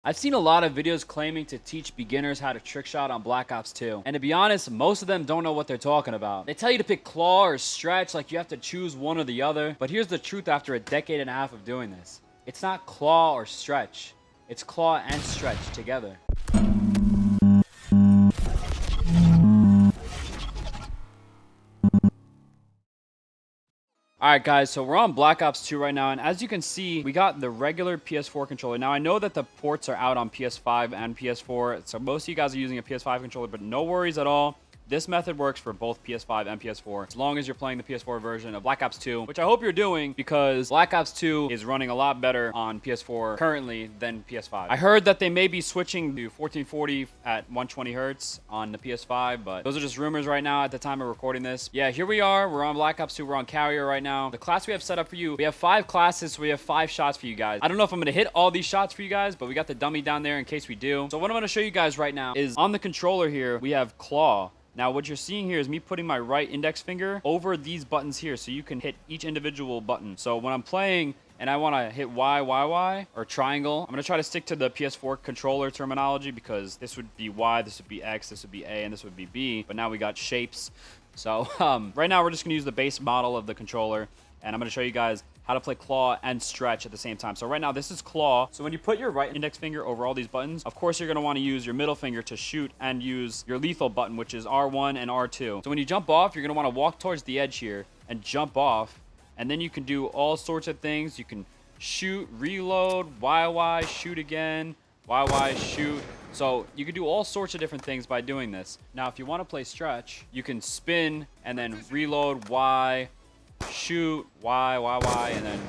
I've seen a lot of videos claiming to teach beginners how to trick shot on Black Ops 2. And to be honest, most of them don't know what they're talking about. They tell you to pick claw or stretch, like you have to choose one or the other. But here's the truth after a decade and a half of doing this. It's not claw or stretch. It's claw and stretch together. Alright guys, so we're on Black Ops 2 right now, and as you can see, we got the regular PS4 controller. Now I know that the ports are out on PS5 and PS4, so most of you guys are using a PS5 controller, but no worries at all. This method works for both PS5 and PS4, as long as you're playing the PS4 version of Black Ops 2, which I hope you're doing, because Black Ops 2 is running a lot better on PS4 currently than PS5. I heard that they may be switching to 1440 at 120 Hertz on the PS5, but those are just rumors right now at the time of recording this. Yeah, here we are. We're on Black Ops 2. We're on Carrier right now. The class we have set up for you, we have 5 classes, so we have 5 shots for you guys. I don't know if I'm going to hit all these shots for you guys, but we got the dummy down there in case we do. So what I'm going to show you guys right now is on the controller here, we have claw. Now, what you're seeing here is me putting my right index finger over these buttons here so you can hit each individual button. So when I'm playing and I want to hit Y, Y, Y, or triangle, I'm going to try to stick to the PS4 controller terminology because this would be Y, this would be X, this would be A, and this would be B. But now we got shapes. So right now we're just going to use the base model of the controller, and I'm going to show you guys how to play claw and stretch at the same time. So right now, this is claw. So when you put your right index finger over all these buttons, of course, you're going to want to use your middle finger to shoot and use your lethal button, which is R1 and R2. So when you jump off, you're going to want to walk towards the edge here and jump off. And then you can do all sorts of things. You can shoot, reload, YY, shoot again, YY, shoot. So you can do all sorts of different things by doing this. Now, if you want to play stretch, you can spin and then reload, Y, shoot, Y, and then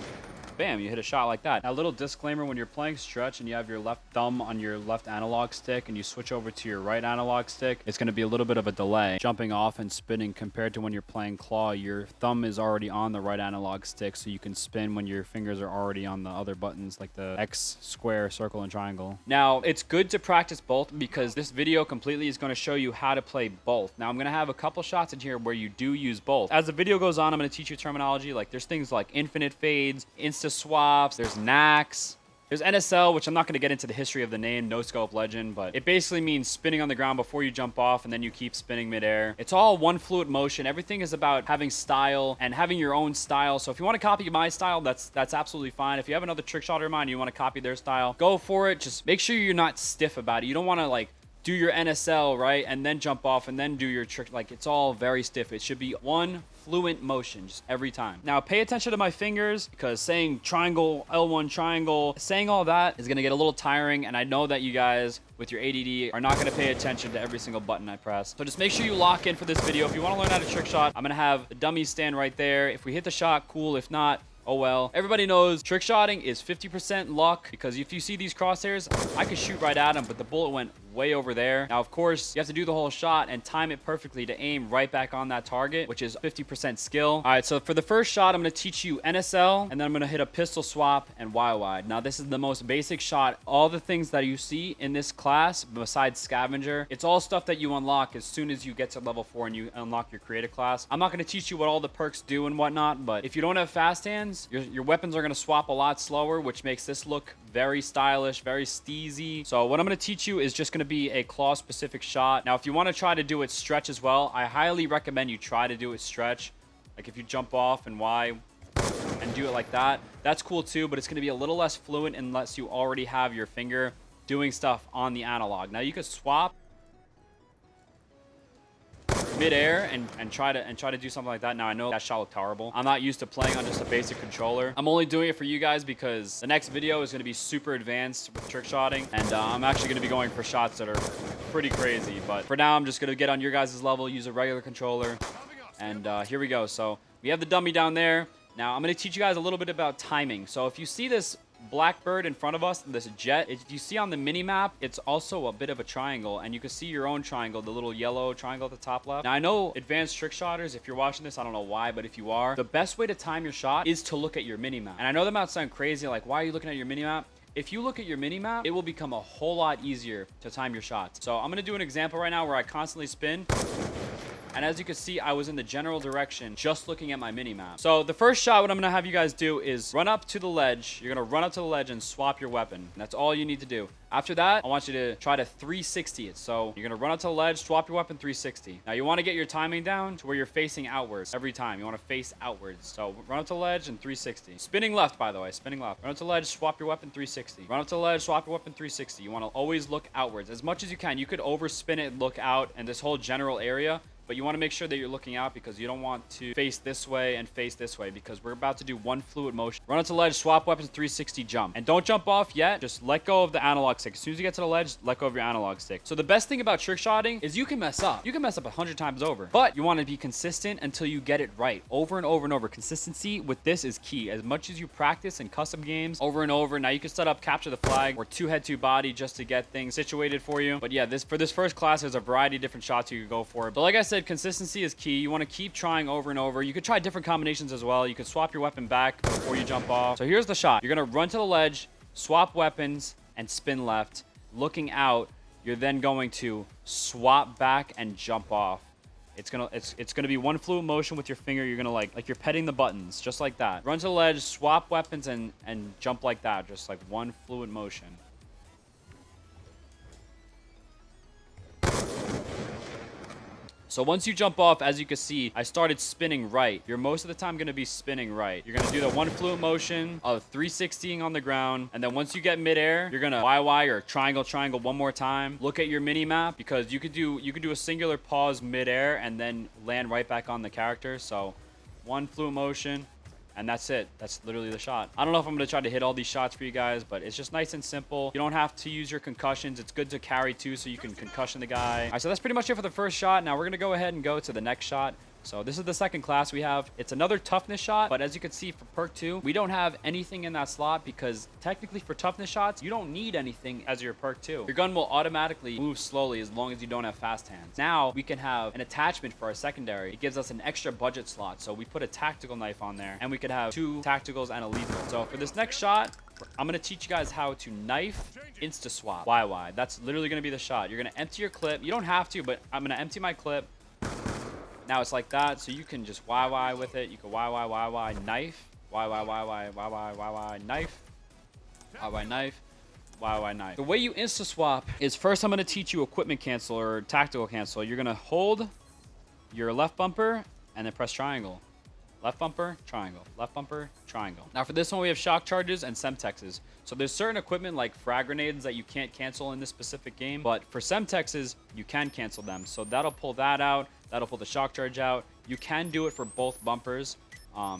bam, you hit a shot like that. Now, a little disclaimer, when you're playing stretch and you have your left thumb on your left analog stick and you switch over to your right analog stick, it's going to be a little bit of a delay jumping off and spinning compared to when you're playing claw. Your thumb is already on the right analog stick, so you can spin when your fingers are already on the other buttons like the X, square, circle, and triangle. Now, it's good to practice both because this video completely is going to show you how to play both. Now, I'm going to have a couple shots in here where you do use both. As the video goes on, I'm going to teach you terminology. Like there's things like infinite fades, insta-swaps, there's knacks, there's NSL, which I'm not going to get into the history of the name, no scope legend, but it basically means spinning on the ground before you jump off and then you keep spinning midair. It's all one fluid motion. Everything is about having style and having your own style. So if you want to copy my style, that's absolutely fine. If you have another trick shotter in mind and you want to copy their style, go for it. Just make sure you're not stiff about it. You don't want to like do your NSL, right, and then jump off and then do your trick. Like, it's all very stiff. It should be one fluent motion just every time. Now, pay attention to my fingers because saying triangle, L1 triangle, saying all that is going to get a little tiring, and I know that you guys with your ADD are not going to pay attention to every single button I press. So just make sure you lock in for this video. If you want to learn how to trick shot, I'm going to have the dummy stand right there. If we hit the shot, cool. If not, oh well. Everybody knows trick shotting is 50% luck because if you see these crosshairs, I could shoot right at them, but the bullet went way over there. Now, of course, you have to do the whole shot and time it perfectly to aim right back on that target, which is 50% skill. All right, so for the first shot, I'm going to teach you NSL, and then I'm going to hit a pistol swap and YY. Now, this is the most basic shot. All the things that you see in this class, besides Scavenger, it's all stuff that you unlock as soon as you get to level 4 and you unlock your creative class. I'm not going to teach you what all the perks do and whatnot, but if you don't have fast hands, your weapons are going to swap a lot slower, which makes this look very stylish, very steezy. So what I'm going to teach you is just going to be a claw specific shot. Now, if you want to try to do it stretch as well, I highly recommend you try to do it stretch. Like if you jump off and Y and do it like that, that's cool too, but it's going to be a little less fluent unless you already have your finger doing stuff on the analog. Now, you could swap midair and try to do something like that. Now, I know that shot looked horrible. I'm not used to playing on just a basic controller. I'm only doing it for you guys because the next video is going to be super advanced with trick shotting, and I'm actually going to be going for shots that are pretty crazy. But for now, I'm just going to get on your guys' level, use a regular controller, and here we go. So we have the dummy down there. Now, I'm going to teach you guys a little bit about timing. So if you see this blackbird in front of us, this jet, if you see on the mini map, it's also a bit of a triangle, and you can see your own triangle, the little yellow triangle at the top left. Now, I know advanced trick shotters, if you're watching this, I don't know why, but if you are, the best way to time your shot is to look at your mini map. And I know that might sound crazy, like, why are you looking at your mini map? If you look at your mini map, it will become a whole lot easier to time your shots. So I'm going to do an example right now where I constantly spin And as you can see, I was in the general direction just looking at my mini map. So the first shot, what I'm going to have you guys do is run up to the ledge. You're going to run up to the ledge and swap your weapon. And that's all you need to do. After that, I want you to try to 360 it. So you're going to run up to the ledge, swap your weapon 360. Now you want to get your timing down to where you're facing outwards every time. You want to face outwards. So run up to the ledge and 360. Spinning left, by the way, spinning left. Run up to the ledge, swap your weapon 360. Run up to the ledge, swap your weapon 360. You want to always look outwards as much as you can. You could overspin it, look out, and this whole general area. But you want to make sure that you're looking out because you don't want to face this way and face this way because we're about to do one fluid motion. Run up to the ledge, swap weapons, 360, jump. And don't jump off yet. Just let go of the analog stick. As soon as you get to the ledge, let go of your analog stick. So the best thing about trick shotting is you can mess up. You can mess up 100 times over. But you want to be consistent until you get it right. Over and over and over. Consistency with this is key. As much as you practice in custom games over and over. Now you can set up capture the flag or 2 head 2 body just to get things situated for you. But yeah, for this first class, there's a variety of different shots you could go for. But like I said, consistency is key. You want to keep trying over and over. You could try different combinations as well. You could swap your weapon back before you jump off. So here's the shot. You're going to run to the ledge, swap weapons, and spin left. Looking out, you're then going to swap back and jump off. It's gonna be one fluid motion with your finger. You're gonna like you're petting the buttons, just like that. Run to the ledge, swap weapons, and jump like that, just like one fluid motion. So once you jump off, as you can see, I started spinning right. You're most of the time going to be spinning right. You're going to do the one fluid motion of 360ing on the ground. And then once you get midair, you're going to YY or triangle one more time. Look at your mini map because you could do a singular pause midair and then land right back on the character. So one fluid motion. And that's it. That's literally the shot. I don't know if I'm going to try to hit all these shots for you guys, but it's just nice and simple. You don't have to use your concussions. It's good to carry too, so you can concussion the guy. All right, so that's pretty much it for the first shot. Now we're going to go ahead and go to the next shot. So this is the second class we have. It's another toughness shot, but as you can see for perk 2, we don't have anything in that slot because technically for toughness shots, you don't need anything as your perk 2. Your gun will automatically move slowly as long as you don't have fast hands. Now we can have an attachment for our secondary. It gives us an extra budget slot. So we put a tactical knife on there and we could have 2 tacticals and a lethal. So for this next shot, I'm going to teach you guys how to knife insta-swap. YY. That's literally going to be the shot. You're going to empty your clip. You don't have to, but I'm going to empty my clip. Now it's like that, so you can just YY with it. You can YY, knife, YY, knife, YY, knife, YY, knife. The way you insta-swap is first I'm going to teach you equipment cancel or tactical cancel. You're going to hold your left bumper and then press triangle. Left bumper, triangle. Left bumper, triangle. Now for this one, we have shock charges and semtexes. So there's certain equipment like frag grenades that you can't cancel in this specific game. But for semtexes, you can cancel them. So that'll pull that out. That'll pull the shock charge out. You can do it for both bumpers,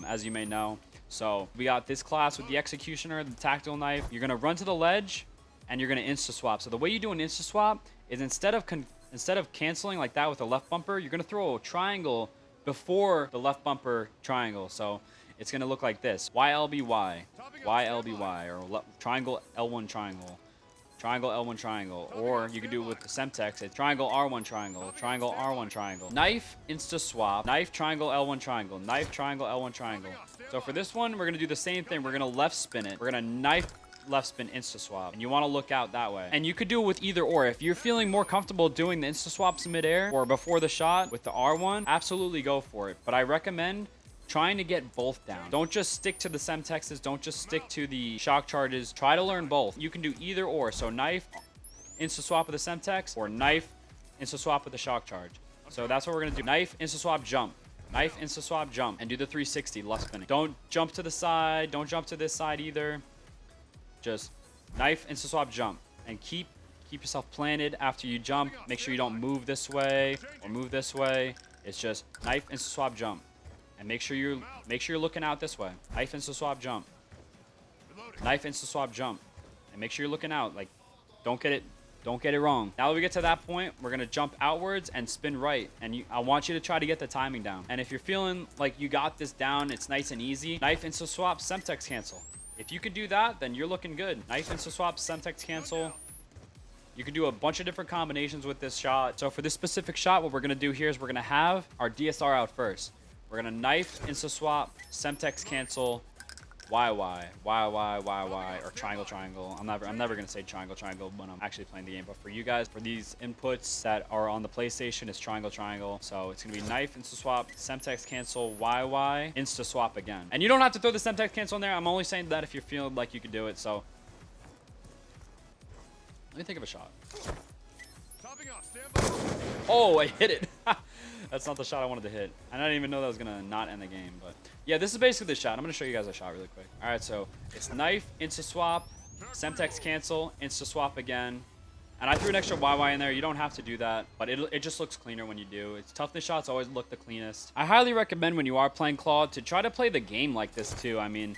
as you may know. So we got this class with the executioner, the tactical knife. You're going to run to the ledge and you're going to insta-swap. So the way you do an insta-swap is instead of canceling like that with the left bumper, you're going to throw a triangle before the left bumper triangle. So it's going to look like this. YLBY, YLBY, or triangle L1 triangle. Triangle L1 triangle, or you can do it with the semtex. It's triangle R1 triangle, triangle R1 triangle, knife insta swap, knife triangle L1 triangle, knife triangle L1 triangle. So for this one, we're gonna do the same thing. We're gonna left spin it. We're gonna knife left spin insta swap, and you want to look out that way. And you could do it with either or. If you're feeling more comfortable doing the insta swaps midair or before the shot with the R1, absolutely go for it. But I recommend trying to get both down. Don't just stick to the semtexes. Don't just stick to the shock charges. Try to learn both. You can do either or. So knife, insta swap with the semtex, or knife, insta swap with the shock charge. So that's what we're gonna do. Knife, insta swap, jump. Knife, insta swap, jump, and do the 360 left spinning. Don't jump to the side. Don't jump to this side either. Just knife, insta swap, jump, and keep yourself planted after you jump. Make sure you don't move this way or move this way. It's just knife, insta swap, jump. And make sure you're looking out this way. Knife, insta swap, jump. Knife, insta swap, jump. And make sure you're looking out. Like, don't get it wrong. Now that we get to that point, we're gonna jump outwards and spin right. And I want you to try to get the timing down. And if you're feeling like you got this down, it's nice and easy. Knife, insta swap, semtex cancel. If you could do that, then you're looking good. Knife, insta swap, semtex cancel. You can do a bunch of different combinations with this shot. So for this specific shot, what we're gonna do here is we're gonna have our DSR out first. We're gonna knife, insta swap, semtex cancel, or triangle. I'm never gonna say triangle when I'm actually playing the game. But for you guys, for these inputs that are on the PlayStation, it's triangle. So it's gonna be knife, insta swap, semtex cancel, insta swap again. And you don't have to throw the semtex cancel in there. I'm only saying that if you're feeling like you could do it. So let me think of a shot. Oh, I hit it. That's not the shot I wanted to hit. I didn't even know that was gonna not end the game, but yeah, this is basically the shot. I'm gonna show you guys a shot really quick. All right, so it's knife, insta swap, semtex cancel, insta swap again, and I threw an extra YY in there. You don't have to do that, but it just looks cleaner when you do. It's toughness shots always look the cleanest. I highly recommend when you are playing Claw to try to play the game like this too. I mean,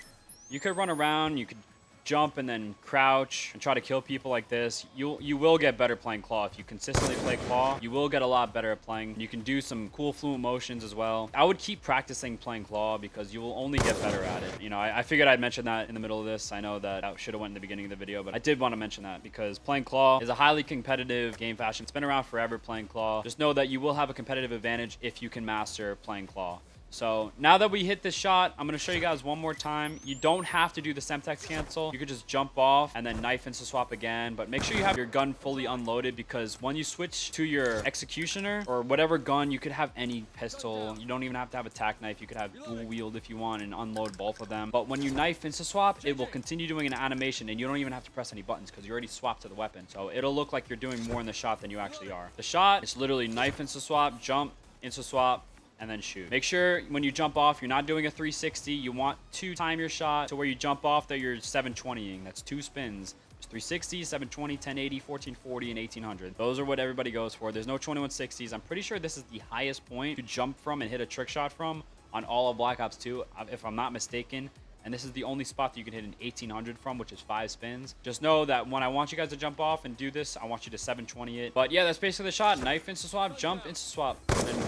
you could run around, you could jump and then crouch and try to kill people like this. You will get better playing Claw. If you consistently play Claw, you will get a lot better at playing. You can do some cool fluent motions as well. I would keep practicing playing Claw because you will only get better at it. You know, I figured I'd mention that in the middle of this. I know that I should have went in the beginning of the video, but I did want to mention that because playing Claw is a highly competitive game fashion. It's been around forever playing Claw. Just know that you will have a competitive advantage if you can master playing Claw. So now that we hit this shot, I'm going to show you guys one more time. You don't have to do the semtex cancel. You could just jump off and then knife insta swap again. But make sure you have your gun fully unloaded because when you switch to your executioner or whatever gun, you could have any pistol. You don't even have to have a tack knife. You could have dual wield if you want and unload both of them. But when you knife insta swap, it will continue doing an animation and you don't even have to press any buttons because you already swapped to the weapon. So it'll look like you're doing more in the shot than you actually are. The shot is literally knife insta swap, jump, insta swap, and then shoot. Make sure when you jump off, you're not doing a 360. You want to time your shot to where you jump off that you're 720ing. That's 2 spins. It's 360, 720, 1080, 1440, and 1800. Those are what everybody goes for. There's no 2160s. I'm pretty sure this is the highest point to jump from and hit a trick shot from on all of Black Ops 2, if I'm not mistaken. And this is the only spot that you can hit an 1800 from, which is 5 spins. Just know that when I want you guys to jump off and do this, I want you to 720 it. But yeah, that's basically the shot. Knife, insta swap, jump, insta swap. And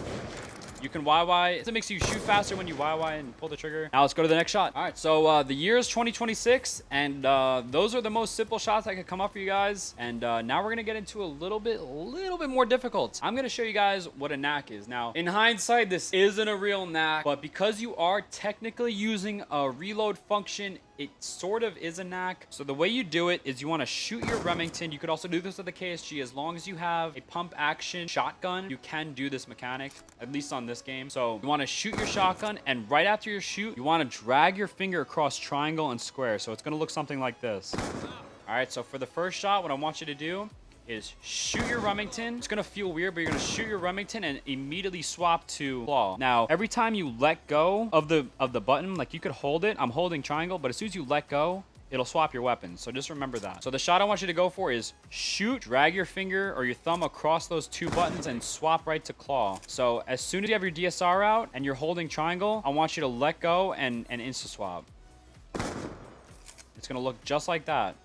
you can YY. It makes you shoot faster when you YY and pull the trigger. Now let's go to the next shot. All right, so the year is 2026, and those are the most simple shots I could come up for you guys. And now we're gonna get into a little bit more difficult. I'm gonna show you guys what a knack is. Now, in hindsight, this isn't a real knack, but because you are technically using a reload function, it sort of is a knack. So the way you do it is you want to shoot your Remington. You could also do this with the KSG. As long as you have a pump action shotgun, you can do this mechanic, at least on this game. So you want to shoot your shotgun, and right after your shoot, you want to drag your finger across triangle and square. So it's going to look something like this. All right, so for the first shot, what I want you to do is shoot your Remington. It's gonna feel weird, but you're gonna shoot your Remington and immediately swap to Claw. Now, every time you let go of the button, like you could hold it, I'm holding triangle, but as soon as you let go, it'll swap your weapon. So just remember that. So the shot I want you to go for is shoot, drag your finger or your thumb across those 2 buttons and swap right to Claw. So as soon as you have your DSR out and you're holding triangle, I want you to let go and insta swap. It's gonna look just like that.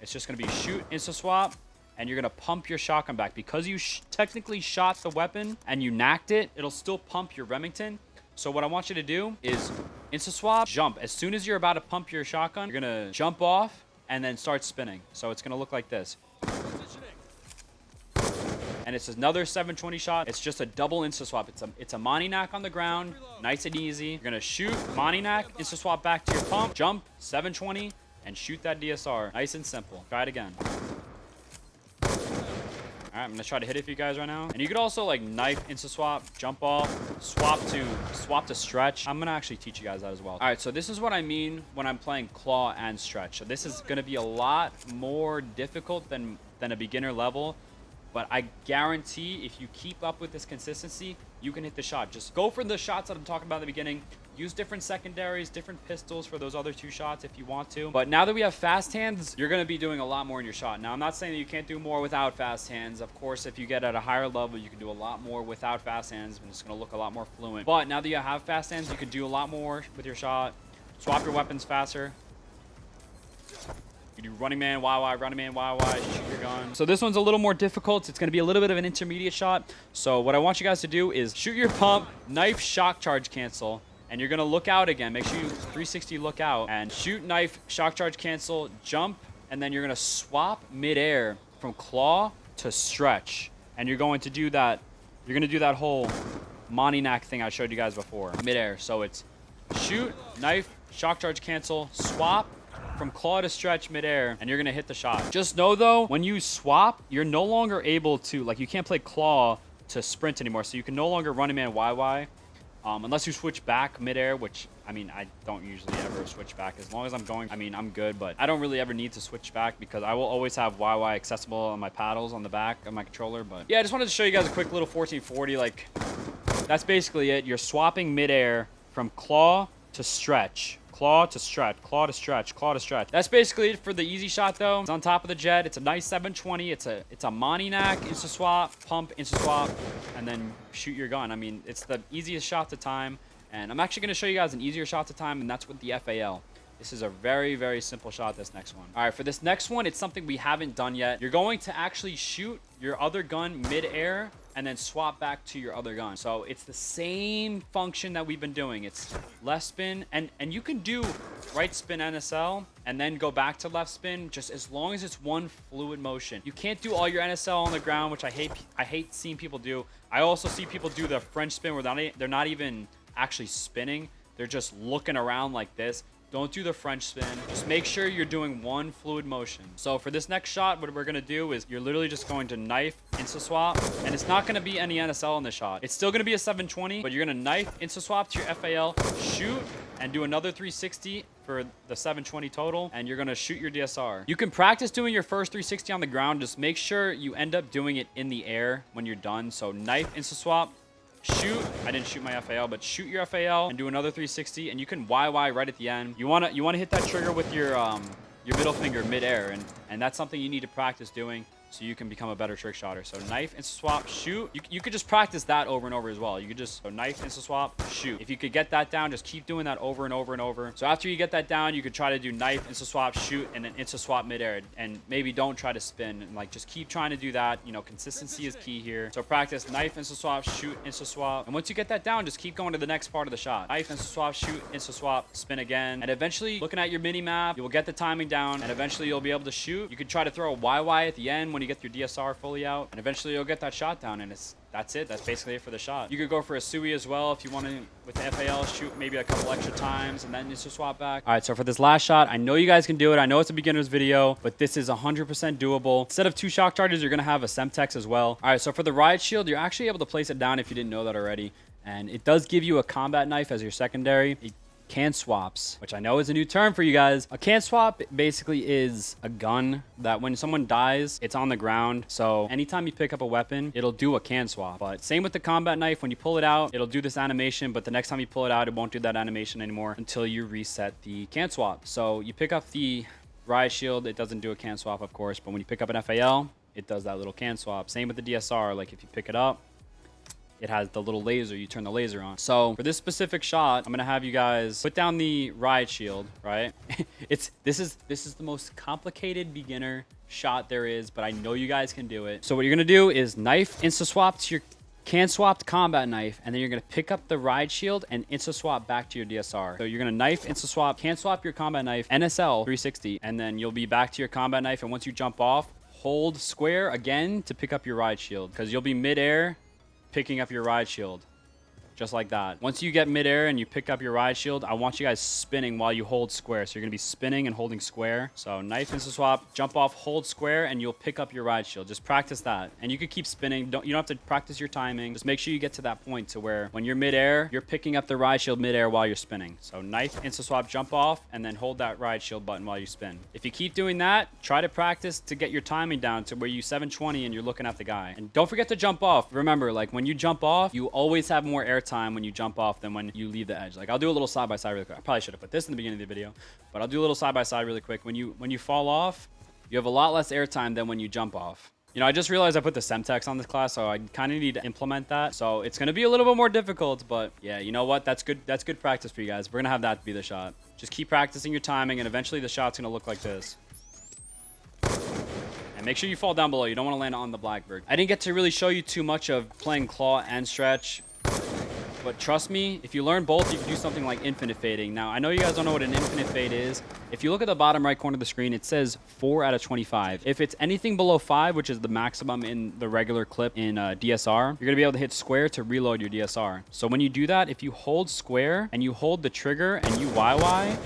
It's just gonna be shoot, insta swap, and you're going to pump your shotgun back. Because you technically shot the weapon and you knacked it, it'll still pump your Remington. So what I want you to do is insta swap, jump. As soon as you're about to pump your shotgun, you're going to jump off and then start spinning. So it's going to look like this. And it's another 720 shot. It's just a double insta swap. It's a Monty Knack on the ground, nice and easy. You're going to shoot, Monty Knack, insta swap back to your pump, jump, 720, and shoot that DSR. Nice and simple. Try it again. All right, I'm gonna try to hit it for you guys right now. And you could also like knife, insta swap, jump off, swap to stretch. I'm gonna actually teach you guys that as well. All right, so this is what I mean when I'm playing Claw and stretch. So this is gonna be a lot more difficult than a beginner level. But I guarantee if you keep up with this consistency, you can hit the shot. Just go for the shots that I'm talking about in the beginning. Use different secondaries, different pistols for those other 2 shots if you want to. But now that we have fast hands, you're going to be doing a lot more in your shot. Now, I'm not saying that you can't do more without fast hands. Of course, if you get at a higher level, you can do a lot more without fast hands, and it's going to look a lot more fluent. But now that you have fast hands, you can do a lot more with your shot. Swap your weapons faster. You do running man, YY, shoot your gun. So this one's a little more difficult. It's going to be a little bit of an intermediate shot. So what I want you guys to do is shoot your pump, knife, shock charge cancel, and you're going to look out again. Make sure you 360 look out and shoot, knife, shock charge cancel, jump, and then you're going to swap midair from Claw to stretch. And you're going to do that. You're going to do that whole Monty Knack thing I showed you guys before, midair. So it's shoot, knife, shock charge cancel, swap from claw to stretch midair, and you're gonna hit the shot. Just know though, when you swap, you're no longer able to, like, you can't play claw to sprint anymore, so you can no longer run a man YY. Unless you switch back midair, which, I mean, I don't usually ever switch back. As long as I'm going, I mean, I'm good, but I don't really ever need to switch back because I will always have YY accessible on my paddles on the back of my controller. But yeah, I just wanted to show you guys a quick little 1440. Like, that's basically it. You're swapping midair from claw to stretch. Claw to stretch, claw to stretch, claw to stretch. That's basically it for the easy shot though. It's on top of the jet. It's a nice 720. It's a Monty Knack, insta swap, pump, insta swap, and then shoot your gun. I mean, it's the easiest shot to time. And I'm actually gonna show you guys an easier shot to time, and that's with the FAL. This is a very, very simple shot, this next one. All right, for this next one, it's something we haven't done yet. You're going to actually shoot your other gun mid-air and then swap back to your other gun. So it's the same function that we've been doing. It's left spin, and you can do right spin NSL and then go back to left spin, just as long as it's one fluid motion. You can't do all your NSL on the ground, which I hate seeing people do. I also see people do the French spin where they're not even actually spinning. They're just looking around like this. Don't do the French spin. Just make sure you're doing one fluid motion. So for this next shot, what we're gonna do is you're literally just going to knife, insta swap, and it's not gonna be any NSL in the shot. It's still gonna be a 720, but you're gonna knife, insta swap to your FAL, shoot, and do another 360 for the 720 total, and you're gonna shoot your DSR. You can practice doing your first 360 on the ground. Just make sure you end up doing it in the air when you're done. So knife, insta swap, shoot. I didn't shoot my FAL, but shoot your FAL and do another 360, and you can YY right at the end. You wanna hit that trigger with your middle finger midair, and that's something you need to practice doing so you can become a better trick shotter. So knife, insta swap, shoot. You could just practice that over and over as well. You could just knife, insta swap, shoot. If you could get that down, just keep doing that over and over and over. So after you get that down, you could try to do knife, insta swap, shoot, and then insta swap midair. And maybe don't try to spin, and like just keep trying to do that. You know, consistency is key here. So practice knife, insta swap, shoot, insta swap. And once you get that down, just keep going to the next part of the shot. Knife, insta swap, shoot, insta swap, spin again. And eventually, looking at your mini map, you will get the timing down, and eventually you'll be able to shoot. You could try to throw a YY at the end when you get your DSR fully out, and eventually you'll get that shot down, and that's it. That's basically it for the shot. You could go for a Sui as well if you want to, with the FAL, shoot maybe a couple extra times and then just swap back. All right, so for this last shot, I know you guys can do it. I know it's a beginner's video, but this is 100% doable. Instead of 2 shock charges, you're gonna have a Semtex as well. All right, so for the riot shield, you're actually able to place it down if you didn't know that already, and it does give you a combat knife as your secondary. Can swaps, which I know is a new term for you guys. A can swap basically is a gun that when someone dies, it's on the ground. So anytime you pick up a weapon, it'll do a can swap. But same with the combat knife, when you pull it out, it'll do this animation, but the next time you pull it out, it won't do that animation anymore until you reset the can swap. So you pick up the riot shield, it doesn't do a can swap, of course, but when you pick up an FAL, it does that little can swap. Same with the DSR, like if you pick it up, it has the little laser. You turn the laser on. So for this specific shot, I'm gonna have you guys put down the riot shield, right? This is the most complicated beginner shot there is, but I know you guys can do it. So what you're gonna do is knife, insta swap to your can swapped combat knife, and then you're gonna pick up the riot shield and insta swap back to your DSR. So you're gonna knife, insta swap, can swap your combat knife, NSL 360, and then you'll be back to your combat knife. And once you jump off, hold square again to pick up your riot shield, because you'll be midair picking up your riot shield. Just like that. Once you get midair and you pick up your riot shield, I want you guys spinning while you hold square. So you're gonna be spinning and holding square. So knife, insta swap, jump off, hold square, and you'll pick up your riot shield. Just practice that. And you could keep spinning. You don't have to practice your timing. Just make sure you get to that point to where when you're midair, you're picking up the riot shield midair while you're spinning. So knife, insta swap, jump off, and then hold that riot shield button while you spin. If you keep doing that, try to practice to get your timing down to where you 720 and you're looking at the guy. And don't forget to jump off. Remember, like when you jump off, you always have more air time when you jump off than when you leave the edge. Like I'll do a little side by side really quick. I probably should have put this in the beginning of the video, but I'll do a little side by side really quick. When you fall off, you have a lot less air time than when you jump off. You know, I just realized I put the Semtex on this class, so I kind of need to implement that. So it's going to be a little bit more difficult, but yeah, you know what? That's good. That's good practice for you guys. We're going to have that be the shot. Just keep practicing your timing, and eventually the shot's going to look like this. And make sure you fall down below. You don't want to land on the blackbird. I didn't get to really show you too much of playing claw and stretch, but trust me, if you learn both, you can do something like infinite fading. Now, I know you guys don't know what an infinite fade is. If you look at the bottom right corner of the screen, it says 4 out of 25. If it's anything below 5, which is the maximum in the regular clip in DSR, you're going to be able to hit square to reload your DSR. So when you do that, if you hold square and you hold the trigger and you YY,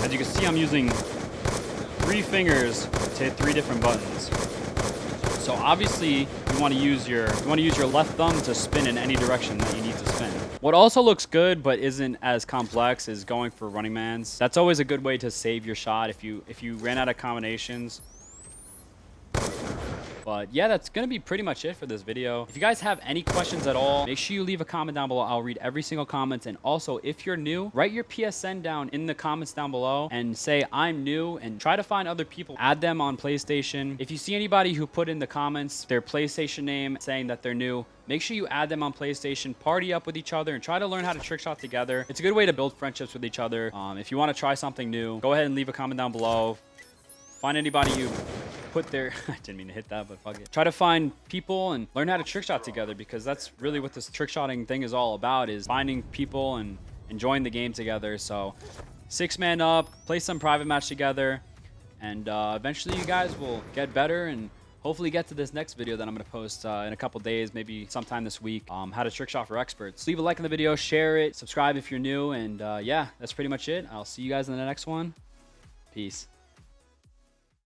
as you can see, I'm using 3 fingers to hit 3 different buttons. So obviously you want to use your left thumb to spin in any direction that you need to spin. What also looks good but isn't as complex is going for running mans. That's always a good way to save your shot if you ran out of combinations. But yeah, that's going to be pretty much it for this video. If you guys have any questions at all, make sure you leave a comment down below. I'll read every single comment. And also, if you're new, write your PSN down in the comments down below and say, I'm new, and try to find other people. Add them on PlayStation. If you see anybody who put in the comments their PlayStation name saying that they're new, make sure you add them on PlayStation, party up with each other, and try to learn how to trick shot together. It's a good way to build friendships with each other. If you want to try something new, go ahead and leave a comment down below. Find anybody you put their... I didn't mean to hit that, but fuck it. Try to find people and learn how to trick shot together, because that's really what this trick shotting thing is all about, is finding people and enjoying the game together. So 6-man up, play some private match together, and eventually you guys will get better and hopefully get to this next video that I'm going to post in a couple days, maybe sometime this week, how to trick shot for experts. Leave a like on the video, share it, subscribe if you're new, and yeah, that's pretty much it. I'll see you guys in the next one. Peace.